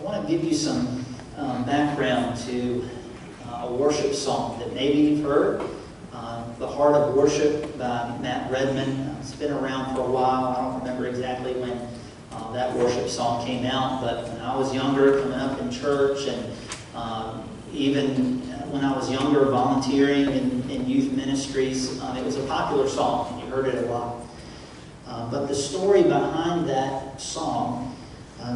I want to give you some background to a worship song that maybe you've heard. The Heart of Worship by Matt Redman. It's been around for a while. I don't remember exactly when that worship song came out, but when I was younger, coming up in church, and even when I was younger, volunteering in youth ministries, it was a popular song. You heard it a lot. But the story behind that song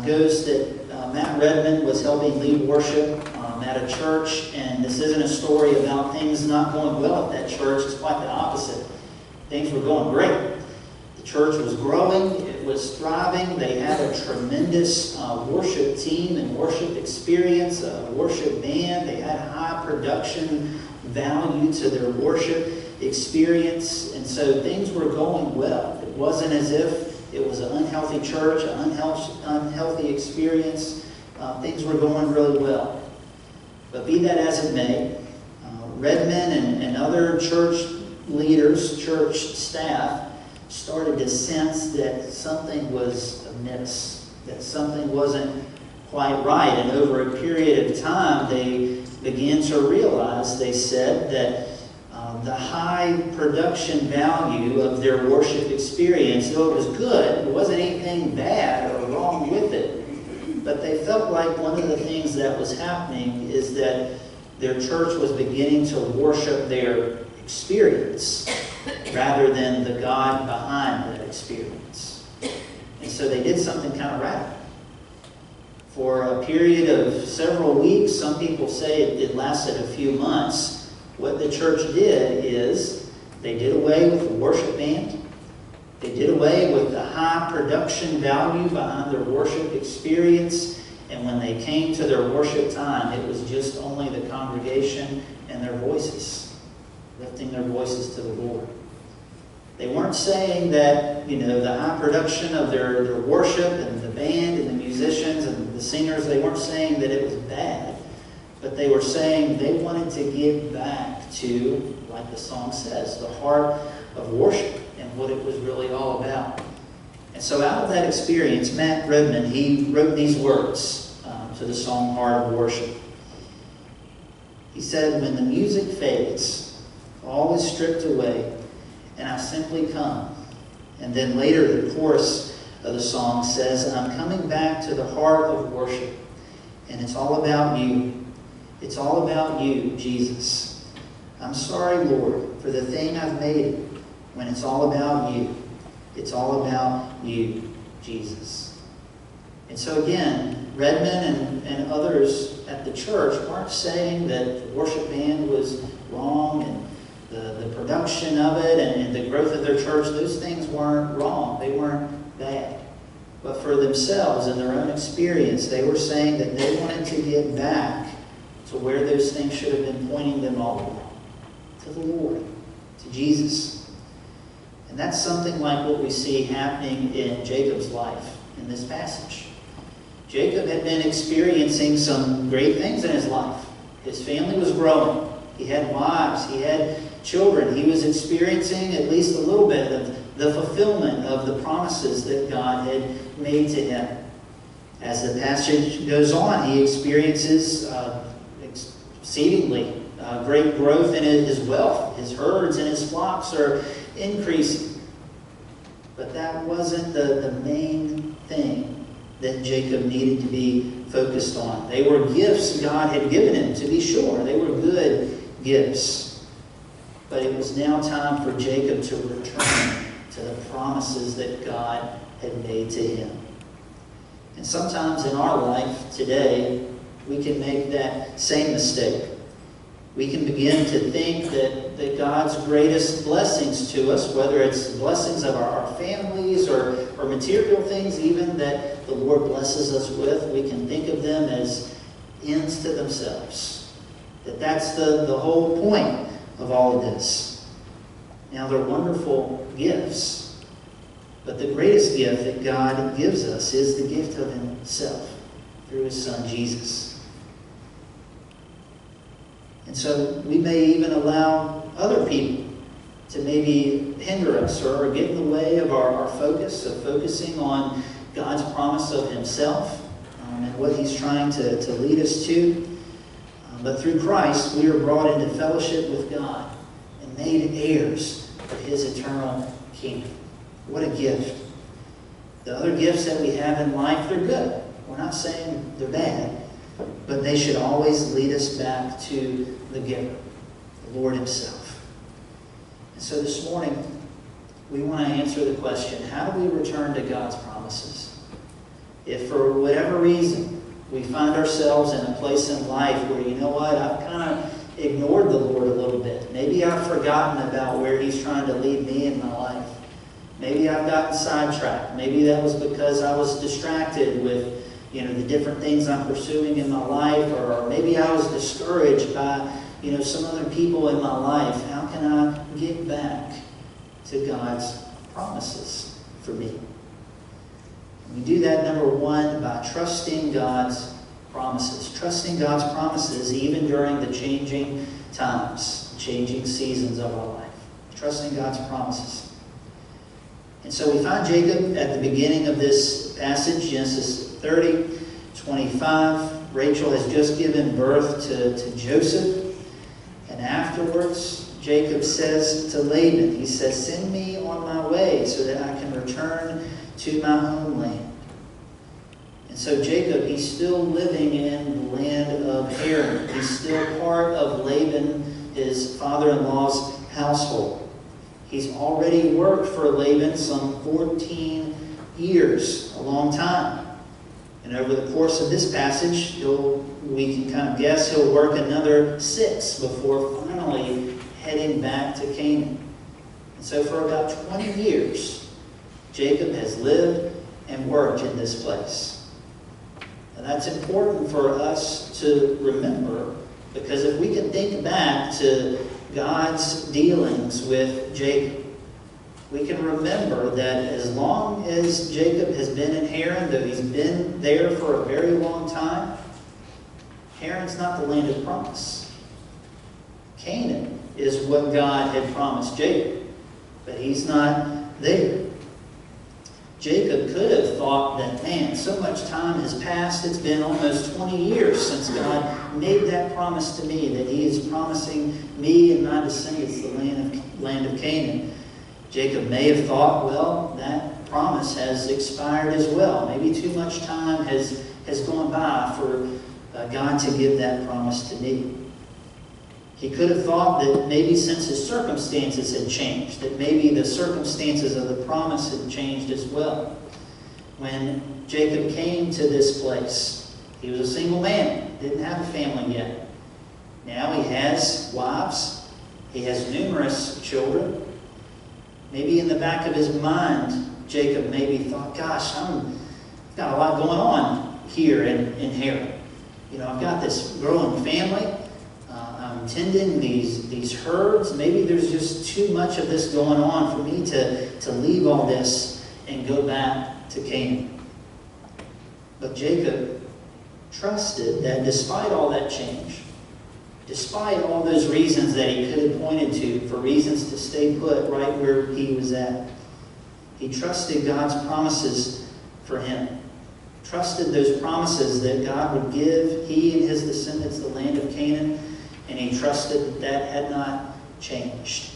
goes that Matt Redman was helping lead worship at a church, and this isn't a story about things not going well at that church. It's quite the opposite. Things were going great. The church was growing. It was thriving. They had a tremendous worship team and worship experience, a worship band. They had high production value to their worship experience, and so things were going well. It wasn't as if it was an unhealthy church, an unhealthy experience. Things were going really well. But be that as it may, Redman and other church leaders, church staff, started to sense that something was amiss, that something wasn't quite right. And over a period of time, they began to realize, they said, that the high production value of their worship experience, though it was good, there wasn't anything bad or wrong with it. But they felt like one of the things that was happening is that their church was beginning to worship their experience rather than the God behind that experience. And so they did something kind of radical. For a period of several weeks, some people say it lasted a few months, what the church did is they did away with the worship band. They did away with the high production value behind their worship experience. And when they came to their worship time, it was just only the congregation and their voices, lifting their voices to the Lord. They weren't saying that, the high production of their worship and the band and the musicians and the singers, they weren't saying that it was bad. But they were saying they wanted to get back to, like the song says, the heart of worship and what it was really all about. And so out of that experience, Matt Redman, he wrote these words to the song Heart of Worship. He said, "When the music fades, all is stripped away, and I simply come." And then later the chorus of the song says, "I'm coming back to the heart of worship, and it's all about you. It's all about you, Jesus. I'm sorry, Lord, for the thing I've made it, when it's all about you. It's all about you, Jesus." And so again, Redman and others at the church weren't saying that the worship band was wrong and the production of it and the growth of their church, those things weren't wrong. They weren't bad. But for themselves and their own experience, they were saying that they wanted to get back to where those things should have been pointing them all along. To the Lord, to Jesus. And that's something like what we see happening in Jacob's life in this passage. Jacob had been experiencing some great things in his life. His family was growing. He had wives. He had children. He was experiencing at least a little bit of the fulfillment of the promises that God had made to him. As the passage goes on, he experiences exceedingly great growth in his wealth. His herds and his flocks are increasing. But that wasn't the main thing that Jacob needed to be focused on. They were gifts God had given him, to be sure. They were good gifts. But it was now time for Jacob to return to the promises that God had made to him. And sometimes in our life today, we can make that same mistake. We can begin to think that God's greatest blessings to us, whether it's blessings of our families or material things even that the Lord blesses us with, we can think of them as ends to themselves. That's the whole point of all of this. Now, they're wonderful gifts, but the greatest gift that God gives us is the gift of Himself through His Son, Jesus. And so we may even allow other people to maybe hinder us or get in the way of our focus, of focusing on God's promise of Himself and and what He's trying to lead us to. But through Christ, we are brought into fellowship with God and made heirs of His eternal kingdom. What a gift. The other gifts that we have in life, they're good. We're not saying they're bad, but they should always lead us back to the giver, the Lord Himself. And so this morning, we want to answer the question, how do we return to God's promises? If for whatever reason we find ourselves in a place in life where, you know what, I've kind of ignored the Lord a little bit. Maybe I've forgotten about where He's trying to lead me in my life. Maybe I've gotten sidetracked. Maybe that was because I was distracted with, the different things I'm pursuing in my life, or maybe I was discouraged by, some other people in my life. How can I get back to God's promises for me? We do that, number one, by trusting God's promises. Trusting God's promises even during the changing times, changing seasons of our life. Trusting God's promises. And so we find Jacob at the beginning of this passage, Genesis 30, 25. Rachel has just given birth to Joseph. And afterwards, Jacob says to Laban, he says, send me on my way so that I can return to my homeland. And so Jacob, he's still living in the land of Haran. He's still part of Laban, his father-in-law's household. He's already worked for Laban some 14 years, a long time. And over the course of this passage, we can kind of guess he'll work another 6 before finally heading back to Canaan. And so for about 20 years, Jacob has lived and worked in this place. And that's important for us to remember, because if we can think back to God's dealings with Jacob, we can remember that as long as Jacob has been in Haran, though he's been there for a very long time, Haran's not the land of promise. Canaan is what God had promised Jacob, but he's not there. Jacob could have thought that, man, so much time has passed, it's been almost 20 years since God made that promise to me, that He is promising me and my descendants the land of Canaan. Jacob may have thought, well, that promise has expired as well. Maybe too much time has gone by for God to give that promise to me. He could have thought that maybe since his circumstances had changed, that maybe the circumstances of the promise had changed as well. When Jacob came to this place, he was a single man, didn't have a family yet. Now he has wives, he has numerous children. Maybe in the back of his mind, Jacob maybe thought, gosh, I've got a lot going on here in Haran. I've got this growing family. I'm tending these herds. Maybe there's just too much of this going on for me to leave all this and go back to Canaan. But Jacob trusted that despite all that change, despite all those reasons that he could have pointed to for reasons to stay put right where he was at, he trusted God's promises for him. Trusted those promises that God would give he and his descendants the land of Canaan, and he trusted that had not changed.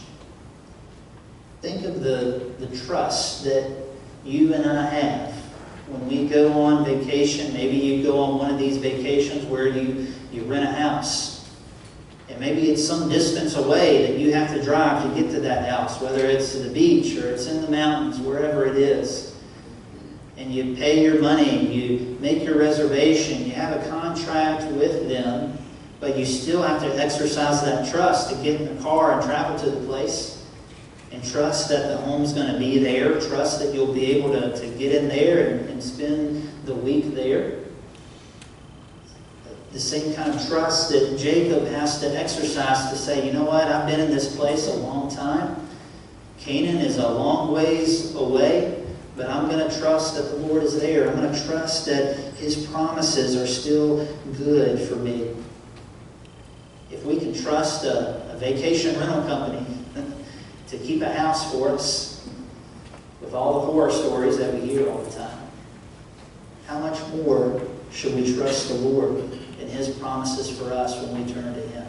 Think of the trust that you and I have when we go on vacation. Maybe you go on one of these vacations where you rent a house. And maybe it's some distance away that you have to drive to get to that house, whether it's to the beach or it's in the mountains, wherever it is. And you pay your money, you make your reservation, you have a contract with them, but you still have to exercise that trust to get in the car and travel to the place, and trust that the home's going to be there, trust that you'll be able to get in there and spend the week there. The same kind of trust that Jacob has to exercise to say, you know what, I've been in this place a long time. Canaan is a long ways away. But I'm going to trust that the Lord is there. I'm going to trust that His promises are still good for me. If we can trust a vacation rental company to keep a house for us with all the horror stories that we hear all the time, how much more should we trust the Lord and His promises for us when we turn to Him.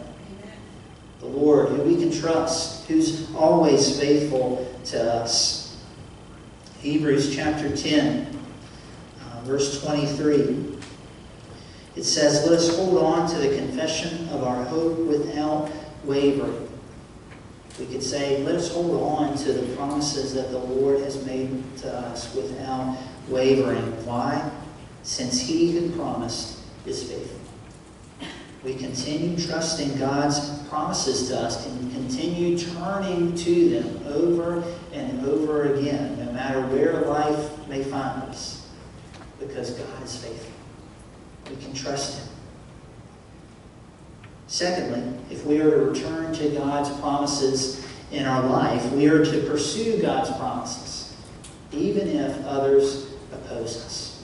The Lord, who we can trust, who's always faithful to us. Hebrews chapter 10, verse 23. It says, "Let us hold on to the confession of our hope without wavering." We could say, let us hold on to the promises that the Lord has made to us without wavering. Why? Since He who promised is faithful. We continue trusting God's promises to us and continue turning to them over and over again, no matter where life may find us, because God is faithful. We can trust Him. Secondly, if we are to return to God's promises in our life, we are to pursue God's promises, even if others oppose us.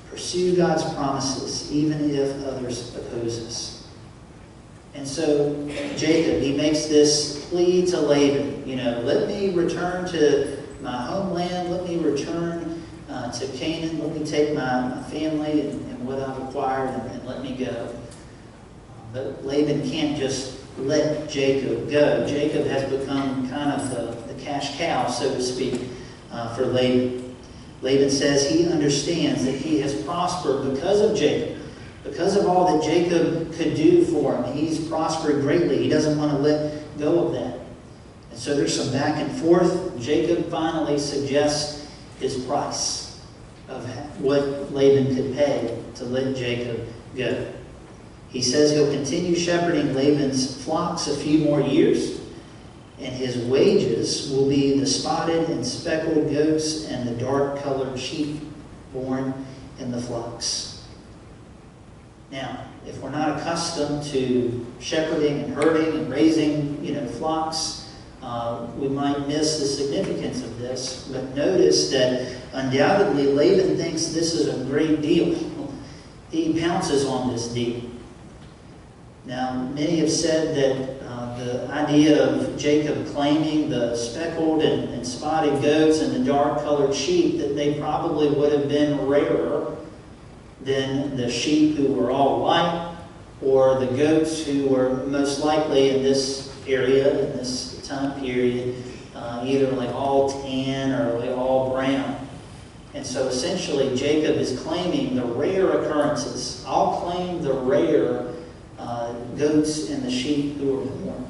Pursue God's promises, even if others oppose us. And so Jacob, he makes this plea to Laban, let me return to my homeland, let me return to Canaan, let me take my family and what I've acquired and let me go. But Laban can't just let Jacob go. Jacob has become kind of the cash cow, so to speak, for Laban. Laban says he understands that he has prospered because of Jacob. Because of all that Jacob could do for him, he's prospered greatly. He doesn't want to let go of that. And so there's some back and forth. Jacob finally suggests his price of what Laban could pay to let Jacob go. He says he'll continue shepherding Laban's flocks a few more years, and his wages will be the spotted and speckled goats and the dark-colored sheep born in the flocks. Now, if we're not accustomed to shepherding and herding and raising, flocks, we might miss the significance of this. But notice that undoubtedly Laban thinks this is a great deal. He pounces on this deal. Now, many have said that the idea of Jacob claiming the speckled and spotted goats and the dark-colored sheep, that they probably would have been rarer than the sheep who were all white, or the goats who were most likely in this area, in this time period, either like all tan or like all brown. And so essentially Jacob is claiming the rare occurrences. I'll claim the rare goats and the sheep who were born.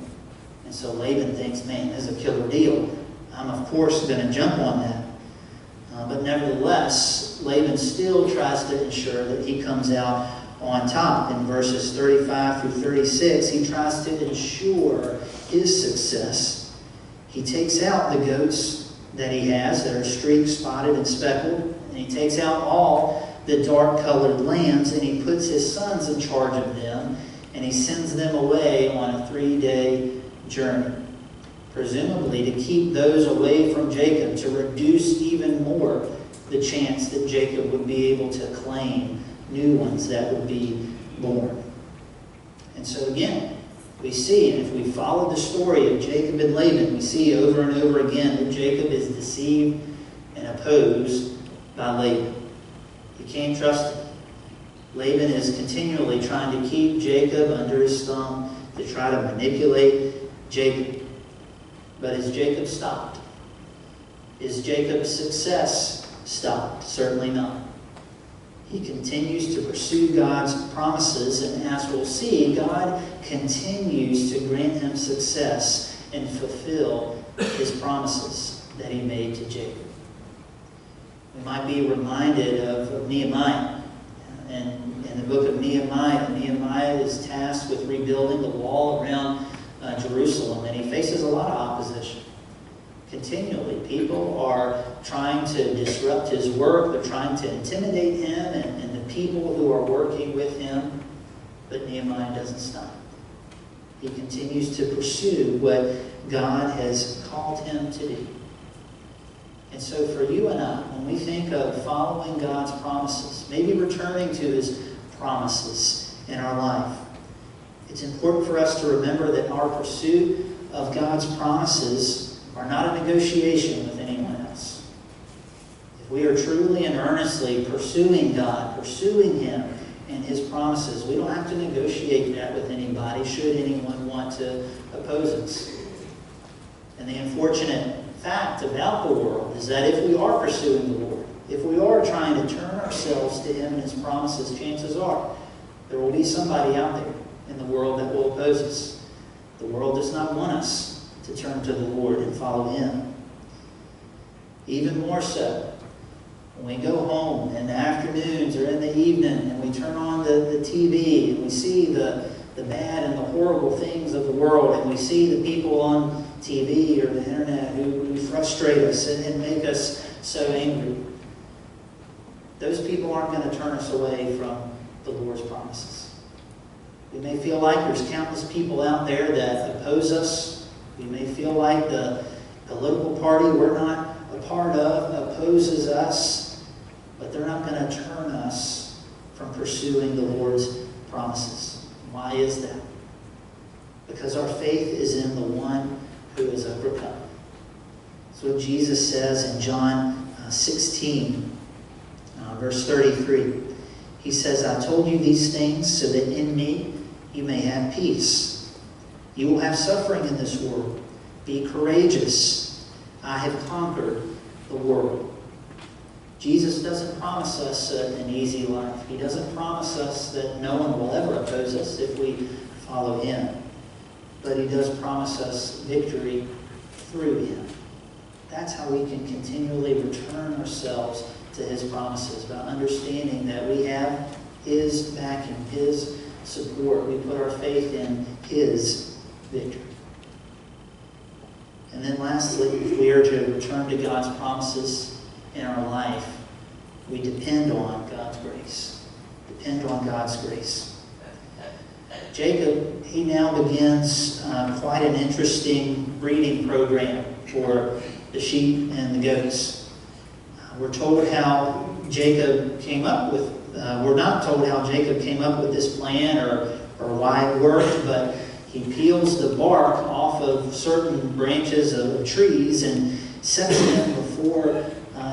And so Laban thinks, man, this is a killer deal. I'm of course going to jump on that. But nevertheless, Laban still tries to ensure that he comes out on top. In verses 35 through 36, he tries to ensure his success. He takes out the goats that he has that are streaked, spotted, and speckled, and he takes out all the dark-colored lambs, and he puts his sons in charge of them, and he sends them away on a 3-day journey, presumably to keep those away from Jacob, to reduce even more the chance that Jacob would be able to claim new ones that would be born. And so again, we see, and if we follow the story of Jacob and Laban, we see over and over again that Jacob is deceived and opposed by Laban. He can't trust him. Laban is continually trying to keep Jacob under his thumb, to try to manipulate Jacob. But is Jacob stopped? Is Jacob's success stopped? Certainly not. He continues to pursue God's promises, and as we'll see, God continues to grant him success and fulfill his promises that he made to Jacob. We might be reminded of Nehemiah. And in the book of Nehemiah, Nehemiah is tasked with rebuilding the wall around Jerusalem, and he faces a lot of opposition. Continually, people are trying to disrupt his work. They're trying to intimidate him and the people who are working with him. But Nehemiah doesn't stop. He continues to pursue what God has called him to do. And so for you and I, when we think of following God's promises, maybe returning to his promises in our life, it's important for us to remember that our pursuit of God's promises are not a negotiation with anyone else. If we are truly and earnestly pursuing God, pursuing him promises. We don't have to negotiate that with anybody, should anyone want to oppose us. And the unfortunate fact about the world is that if we are pursuing the Lord, if we are trying to turn ourselves to Him and His promises, chances are there will be somebody out there in the world that will oppose us. The world does not want us to turn to the Lord and follow Him. Even more so, when we go home in the afternoons or in the evening and we turn on the TV and we see the bad and the horrible things of the world, and we see the people on TV or the internet who frustrate us and make us so angry, those people aren't going to turn us away from the Lord's promises. We may feel like there's countless people out there that oppose us. We may feel like the political party we're not a part of opposes us, but they're not going to turn us from pursuing the Lord's promises. Why is that? Because our faith is in the one who has overcome. That's what Jesus says in John 16, verse 33. He says, I told you these things so that in me you may have peace. You will have suffering in this world. Be courageous. I have conquered the world. Jesus doesn't promise us an easy life. He doesn't promise us that no one will ever oppose us if we follow Him. But He does promise us victory through Him. That's how we can continually return ourselves to His promises, by understanding that we have His backing, His support. We put our faith in His victory. And then lastly, if we are to return to God's promises in our life, we depend on God's grace. Depend on God's grace. Jacob, he now begins quite an interesting breeding program for the sheep and the goats. We're told how Jacob came up with, we're not told how Jacob came up with this plan or why it worked, but he peels the bark off of certain branches of trees and sets them before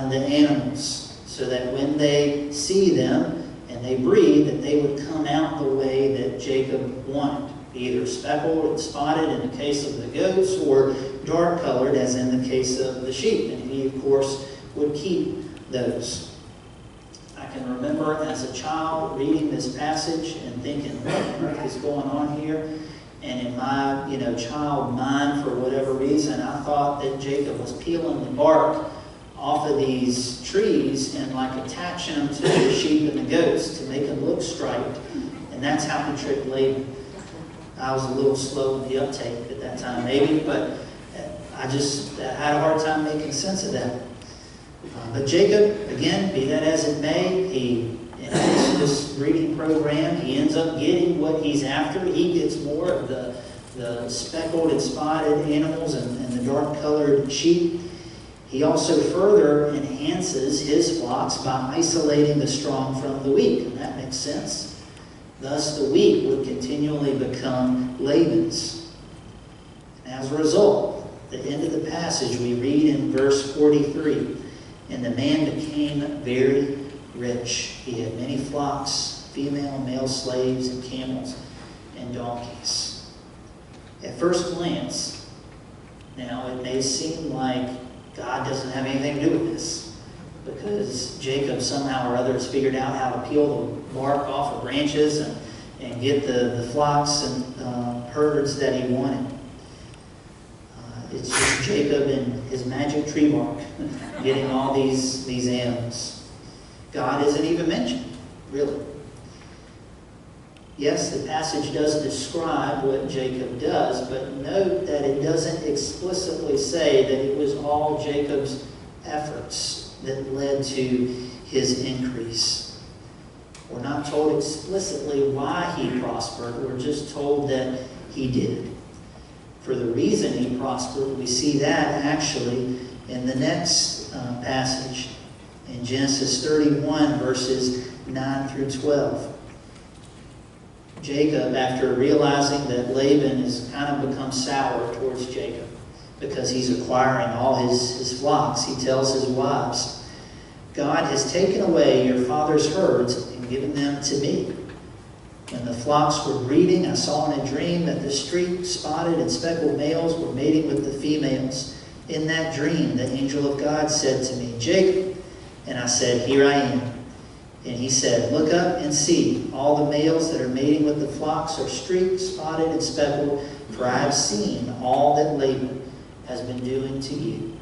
the animals, so that when they see them and they breed, that they would come out the way that Jacob wanted, either speckled and spotted in the case of the goats, or dark colored as in the case of the sheep. And he, of course, would keep those. I can remember as a child reading this passage and thinking, what on earth is going on here? And in my, child mind, for whatever reason, I thought that Jacob was peeling the bark off of these trees and like attaching them to the sheep and the goats to make them look striped. And that's how he tricked Laban. I was a little slow in the uptake at that time, maybe, but I just had a hard time making sense of that. But Jacob, again, be that as it may, he in this breeding program, he ends up getting what he's after. He gets more of the speckled and spotted animals and the dark-colored sheep. He also further enhances his flocks by isolating the strong from the weak, and that makes sense. Thus, the weak would continually become Laban's. And as a result, at the end of the passage, we read in verse 43, and the man became very rich. He had many flocks, female and male slaves, and camels and donkeys. At first glance, now it may seem like God doesn't have anything to do with this, because Jacob somehow or other has figured out how to peel the bark off of branches and get the flocks and herds that he wanted. It's just Jacob and his magic tree bark getting all these animals. God isn't even mentioned, really. Yes, the passage does describe what Jacob does, but note that it doesn't explicitly say that it was all Jacob's efforts that led to his increase. We're not told explicitly why he prospered. We're just told that he did. For the reason he prospered, we see that actually in the next passage in Genesis 31, verses 9 through 12. Jacob, after realizing that Laban has kind of become sour towards Jacob because he's acquiring all his flocks, he tells his wives, God has taken away your father's herds and given them to me. When the flocks were breeding, I saw in a dream that the streaked, spotted, and speckled males were mating with the females. In that dream, the angel of God said to me, Jacob. And I said, Here I am. And he said, Look up and see. All the males that are mating with the flocks are streaked, spotted, and speckled, for I have seen all that Laban has been doing to you.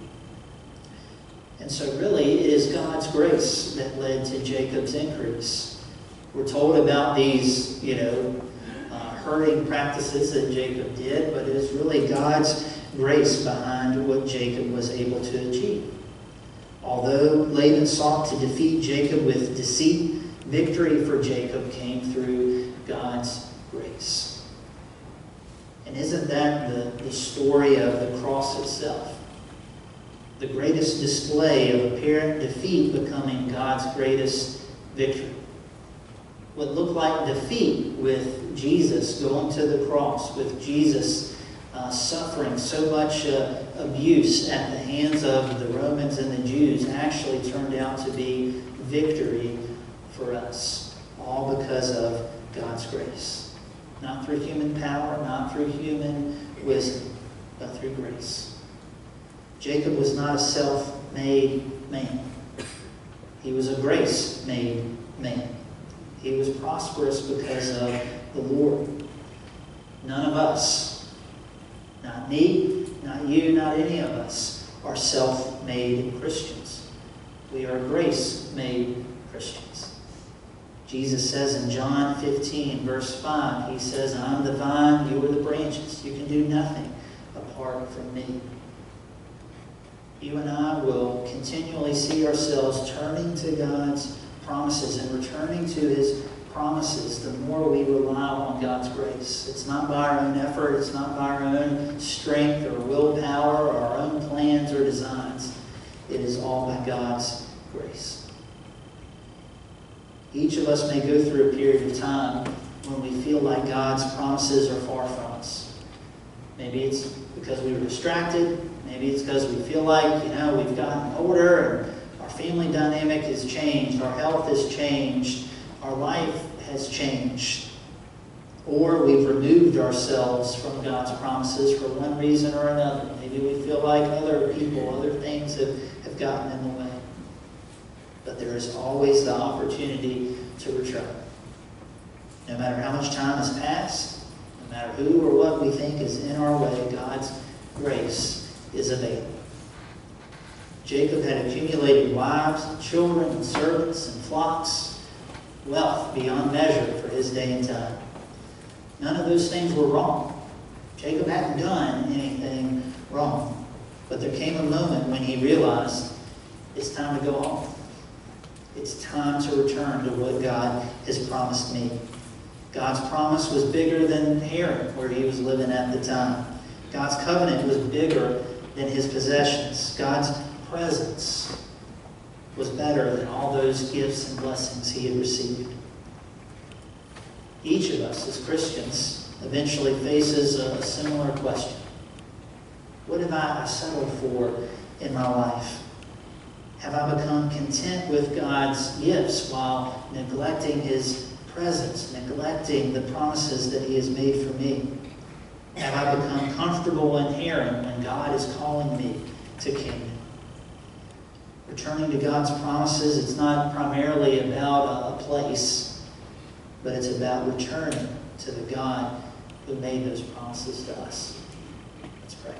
And so really, it is God's grace that led to Jacob's increase. We're told about these, herding practices that Jacob did, but it is really God's grace behind what Jacob was able to achieve. Although Laban sought to defeat Jacob with deceit, victory for Jacob came through God's grace. And isn't that the story of the cross itself? The greatest display of apparent defeat becoming God's greatest victory. What looked like defeat with Jesus going to the cross, with Jesus suffering so much abuse at the hands of the Romans and the Jews, actually turned out to be victory for us, all because of God's grace. Not through human power, not through human wisdom, but through grace. Jacob was not a self-made man. He was a grace-made man. He was prosperous because of the Lord. None of us, not me, not you, not any of us, are self-made Christians. We are grace-made Christians. Jesus says in John 15, verse 5, he says, I am the vine, you are the branches. You can do nothing apart from me. You and I will continually see ourselves turning to God's promises and returning to His promises the more we rely on God's grace. It's not by our own effort, it's not by our own strength or willpower or our own plans or designs. It is all by God's grace. Each of us may go through a period of time when we feel like God's promises are far from us. Maybe it's because we were distracted. Maybe it's because we feel like, we've gotten older and our family dynamic has changed, our health has changed, our life has changed. Or we've removed ourselves from God's promises for one reason or another. Maybe we feel like other people, other things have gotten in the way. But there is always the opportunity to return. No matter how much time has passed, no matter who or what we think is in our way, God's grace is available. Jacob had accumulated wives, and children, and servants, and flocks, wealth beyond measure for his day and time. None of those things were wrong. Jacob hadn't done anything wrong. But there came a moment when he realized it's time to go home. It's time to return to what God has promised me. God's promise was bigger than Haran, where he was living at the time. God's covenant was bigger than his possessions. God's presence was better than all those gifts and blessings he had received. Each of us as Christians eventually faces a similar question. What have I settled for in my life? Have I become content with God's gifts while neglecting his presence, neglecting the promises that he has made for me? Have I become comfortable in Haran when God is calling me to Canaan? Returning to God's promises, it's not primarily about a place, but it's about returning to the God who made those promises to us. Let's pray.